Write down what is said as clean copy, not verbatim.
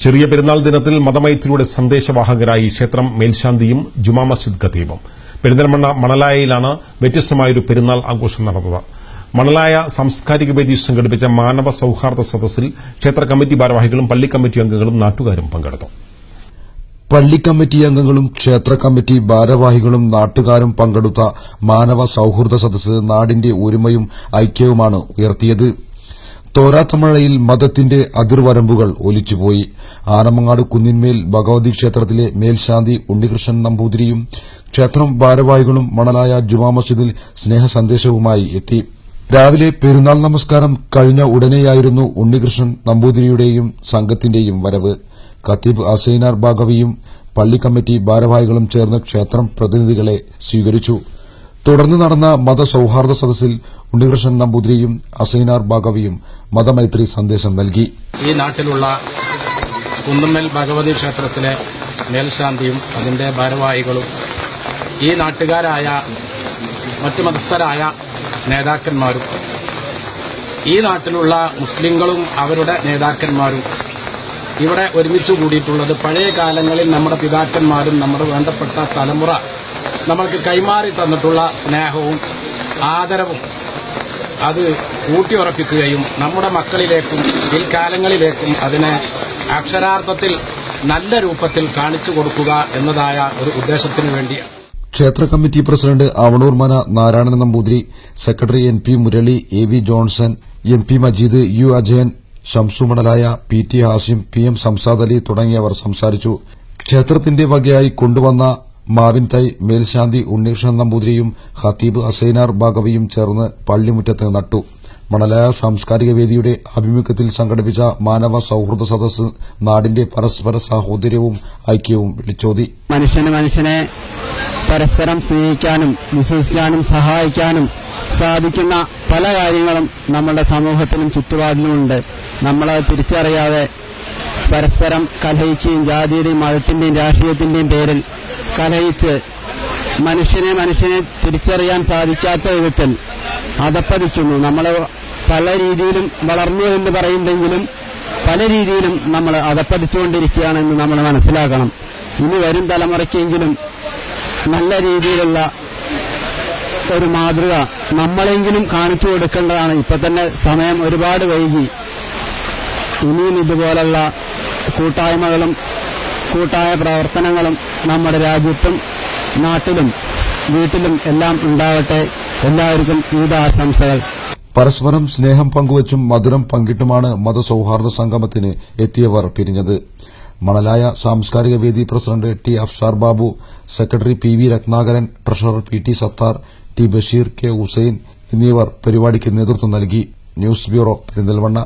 ചെറിയ പെരുന്നാൾ ദിനത്തിൽ മതമൈത്രിയുടെ സന്ദേശവാഹകരായി ക്ഷേത്രം മേൽശാന്തിയും ജുമാ മസ്ജിദ് ഖതീബും. പെരിന്തൽമണ്ണ മണലായയിലാണ് വ്യത്യസ്തമായൊരു പെരുന്നാൾ ആഘോഷം നടന്നത്. മണലായ സാംസ്കാരിക വേദി സംഘടിപ്പിച്ച മാനവ സൌഹാർദ്ദ സദസ്സിൽ ക്ഷേത്ര കമ്മിറ്റി ഭാരവാഹികളും പള്ളി കമ്മിറ്റി അംഗങ്ങളും നാട്ടുകാരും പങ്കെടുത്തു. പള്ളി കമ്മിറ്റി അംഗങ്ങളും ക്ഷേത്ര കമ്മിറ്റി ഭാരവാഹികളും നാട്ടുകാരും പങ്കെടുത്ത മാനവ സൌഹൃദ സദസ്സ് നാടിന്റെ ഒരുമയും ഐക്യവുമാണ് ഉയർത്തിയത്. തോരാത്ത മഴയിൽ മതത്തിന്റെ അതിർവരമ്പുകൾ ഒലിച്ചുപോയി. ആനമങ്ങാട് കുന്നിന്മേൽ ഭഗവതി ക്ഷേത്രത്തിലെ മേൽശാന്തി ഉണ്ണികൃഷ്ണൻ നമ്പൂതിരിയും ക്ഷേത്രം ഭാരവാഹികളും മണലായ ജുമാ മസ്ജിദിൽ സ്നേഹസന്ദേശവുമായി എത്തി. രാവിലെ പെരുന്നാൾ നമസ്കാരം കഴിഞ്ഞ ഉടനെയായിരുന്നു ഉണ്ണികൃഷ്ണൻ നമ്പൂതിരിയുടെയും സംഘത്തിന്റെയും വരവ്. ഖത്തീബ് അസൈനാർ ബാഗവിയും പള്ളി കമ്മിറ്റി ഭാരവാഹികളും ചേർന്ന് ക്ഷേത്രം പ്രതിനിധികളെ സ്വീകരിച്ചു. തുടർന്ന് നടന്ന മതസൌഹാർദ്ദ സദസ്സിൽ ഉണ്ണികൃഷ്ണൻ നമ്പൂതിരിയും അസൈനാർ ബാഗവിയും മതമൈത്രി സന്ദേശം നൽകി. ഈ നാട്ടിലുള്ള കുന്നുമ്മൽ ഭഗവതി ക്ഷേത്രത്തിലെ മേൽശാന്തിയും അതിന്റെ ഭാരവാഹികളും ഈ നാട്ടുകാരായ മറ്റു മതസ്ഥരായ നേതാക്കന്മാരും ഈ നാട്ടിലുള്ള മുസ്ലിങ്ങളും അവരുടെ നേതാക്കന്മാരും ഇവിടെ ഒരുമിച്ച് കൂടിയിട്ടുള്ളത് പഴയ കാലങ്ങളിൽ നമ്മുടെ പിതാക്കന്മാരും നമ്മുടെ വേണ്ടപ്പെട്ട തലമുറ നമ്മൾക്ക് കൈമാറി തന്നിട്ടുള്ള സ്നേഹവും ആദരവും അത് ഊട്ടിയുറപ്പിക്കുകയും നമ്മുടെ മക്കളിലേക്കും പിൽക്കാലങ്ങളിലേക്കും അതിനെ അക്ഷരാർത്ഥത്തിൽ നല്ല രൂപത്തിൽ കാണിച്ചു കൊടുക്കുക എന്നതായ ഒരു ഉദ്ദേശത്തിനു വേണ്ടിയാണ്. ക്ഷേത്ര committee president Avanoor Mana Narayanan Namboothiri, secretary NP Murali, AV Johnson, MP Majeed, U Ajayan, Shamsu Manalaya, PT Hasim, PM Samsad Ali തുടങ്ങിയവർ സംസാരിച്ചു. ക്ഷേത്രത്തിന്റെ വകയായി കൊണ്ടുവന്ന മാവിൻ തൈ മേൽശാന്തി ഉണ്ണികൃഷ്ണൻ നമ്പൂതിരിയും ഖത്തീബ് അസൈനാർ ബാഗവിയും ചേർന്ന് പള്ളിമുറ്റത്ത് നട്ടു. മണലായ സാംസ്കാരിക വേദിയുടെ ആഭിമുഖ്യത്തിൽ സംഘടിപ്പിച്ച മാനവ സൌഹൃദ സദസ്സ് നാടിന്റെ പരസ്പര സാഹോദര്യവും ഐക്യവും വിളിച്ചോതി. മനുഷ്യനെ പരസ്പരം സ്നേഹിക്കാനും വിശ്വസിക്കാനും സഹായിക്കാനും സാധിക്കുന്ന പല കാര്യങ്ങളും നമ്മുടെ സമൂഹത്തിലും ചുറ്റുപാടിലുമുണ്ട്. നമ്മളത് തിരിച്ചറിയാതെ പരസ്പരം കലഹിക്കുകയും ജാതിയുടെയും മതത്തിന്റെയും രാഷ്ട്രീയത്തിന്റെയും പേരിൽ കലഹിച്ച് മനുഷ്യനെ തിരിച്ചറിയാൻ സാധിക്കാത്ത വിധത്തിൽ അധപ്പതിക്കുന്നു. നമ്മൾ പല രീതിയിലും വളർന്നു എന്ന് പറയുന്നെങ്കിലും പല രീതിയിലും നമ്മൾ അധപ്പതിച്ചുകൊണ്ടിരിക്കുകയാണെന്ന് നമ്മൾ മനസ്സിലാക്കണം. ഇനി വരും തലമുറയ്ക്കെങ്കിലും നല്ല രീതിയിലുള്ള ഒരു മാതൃക നമ്മളെങ്കിലും കാണിച്ചു കൊടുക്കേണ്ടതാണ്. ഇപ്പൊ തന്നെ സമയം ഒരുപാട് വൈകി. ഇനിയും ഇതുപോലുള്ള കൂട്ടായ്മകളും കൂട്ടായ പ്രവർത്തനങ്ങളും നമ്മുടെ രാജ്യത്തും നാട്ടിലും വീട്ടിലും എല്ലാം ഉണ്ടാവട്ടെ. എല്ലാവർക്കും ഈദ് ആശംസകൾ. പരസ്പരം സ്നേഹം പങ്കുവച്ചും മധുരം പങ്കിട്ടുമാണ് മതസൌഹാർദ്ദ സംഗമത്തിന് എത്തിയവർ പിരിഞ്ഞത്. മണലായ സാംസ്കാരിക വേദി president T Afsar Babu, secretary PV Ratnakaran, treasurer PT Sathar, T Basheer, K Hussain എന്നിവർ പരിപാടിക്ക് നേതൃത്വം നൽകി. News bureau, Perinthalmanna.